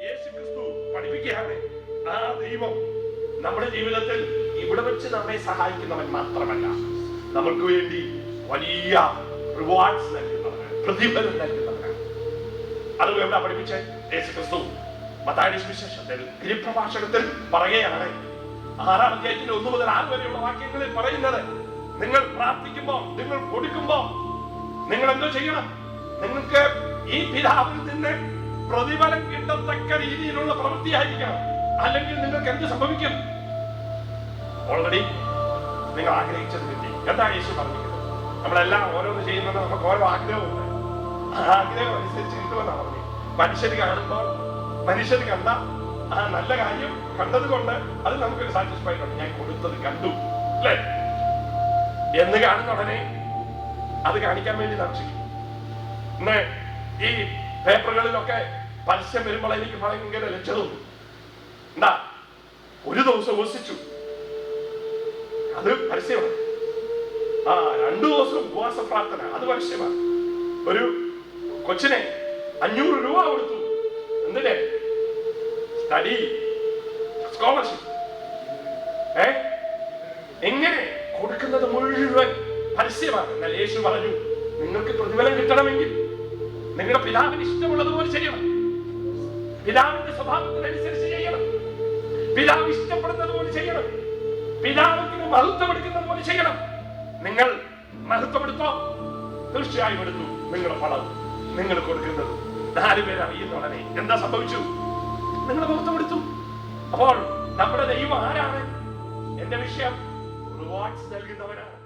യേശുക്രിസ്തു പഠിപ്പിക്കുകയാണ്. ആ ദൈവം നമ്മുടെ ജീവിതത്തിൽ ഇവിടെ വെച്ച് നമ്മെ സഹായിക്കുന്നവൻ മാത്രമല്ല, നമുക്ക് വേണ്ടി വലിയ റിവാർഡ്സ് നൽകുന്നവനാണ്, പ്രതിഫലം നൽകുന്നവനാണ്. അത് എവിടെ പഠിപ്പിച്ചേ? യേശുക്രിസ്തു മത്തായിയുടെ സുവിശേഷത്തിൽ ഗിരിപ്രഭാഷണത്തിൽ പറയുകയാണ്, 6-ാം അധ്യായത്തിൽ 1 മുതൽ 6 വരെയുള്ള വാക്യങ്ങളിൽ പറയുന്നത്, നിങ്ങൾ പ്രാർത്ഥിക്കുമ്പോൾ, നിങ്ങൾ കൊടുക്കുമ്പോൾ നിങ്ങൾ എന്തോ ചെയ്യണം? നിങ്ങൾക്ക് ഈ പിതാവിൽ നിന്ന് പ്രതിഫലം കിട്ടത്തക്ക രീതിയിലുള്ള പ്രവൃത്തിയായിരിക്കണം. അല്ലെങ്കിൽ നിങ്ങൾക്ക് എന്ത് സംഭവിക്കും? ഓൾറെഡി നിങ്ങൾ ആഗ്രഹിച്ചത് കിട്ടി. എന്താ യേശു പറഞ്ഞിരിക്കുന്നത്? നമ്മളെല്ലാം ഓരോന്ന് ചെയ്യുന്നത് നമുക്ക് ഓരോ ആഗ്രഹമുണ്ട്. ആ ആഗ്രഹം അനുസരിച്ച് കിട്ടുമെന്നാണ് പറഞ്ഞത്. മനുഷ്യര് കാണുമ്പോൾ, മനുഷ്യര് കണ്ട ആ നല്ല കാര്യം കണ്ടത് കൊണ്ട് അത് നമുക്കൊരു സാറ്റിസ്ഫൈഡ് ഉണ്ട്. ഞാൻ കൊടുത്തത് കണ്ടു അല്ലേ എന്ന് കാണുന്ന ഉടനെ അത് കാണിക്കാൻ വേണ്ടി താമസിക്കും. ഇന്ന് ഈ പേപ്പറുകളിലൊക്കെ പരസ്യം വരുമ്പോൾ എനിക്ക് ഭയങ്കര ലജ്ജതും എന്താ, ഒരു ദിവസം ഉപസിച്ചു, അത് പരസ്യമാണ്. 2 ദിവസം ഉപവാസ പ്രാർത്ഥന, അത് പരസ്യമാണ്. ഒരു കൊച്ചിനെ 500 രൂപ കൊടുത്തു, എന്തിനെ? Study scholarship. എങ്ങനെ കൊടുക്കുന്നത് മുഴുവൻ പരസ്യമാണ്. എന്നാൽ യേശു പറഞ്ഞു, നിങ്ങൾക്ക് പ്രതിഫലം കിട്ടണമെങ്കിൽ നിങ്ങളുടെ പിതാവിന് ഇഷ്ടമുള്ളതുപോലെ ചെയ്യണം, പിതാവിന്റെ സ്വഭാവത്തിനനുസരിച്ച് ചെയ്യണം, പിതാവ് ഇഷ്ടപ്പെടുന്നത് പോലെ ചെയ്യണം, പിതാവിന് മഹത്വം എടുക്കുന്നത് പോലെ ചെയ്യണം. നിങ്ങൾ മഹത്വം എടുത്തോ? തീർച്ചയായും എടുത്തു. നിങ്ങളുടെ പണം നിങ്ങൾ കൊടുക്കുന്നത് 4 പേര് അറിയുന്നവനെ എന്താ സംഭവിച്ചു? നിങ്ങൾ മഹത്വം എടുത്തു. അപ്പോൾ നമ്മുടെ ദൈവം ആരാണ്? എന്റെ വിഷയം റിവാർഡ്സ് നൽകുന്നവനാണ്.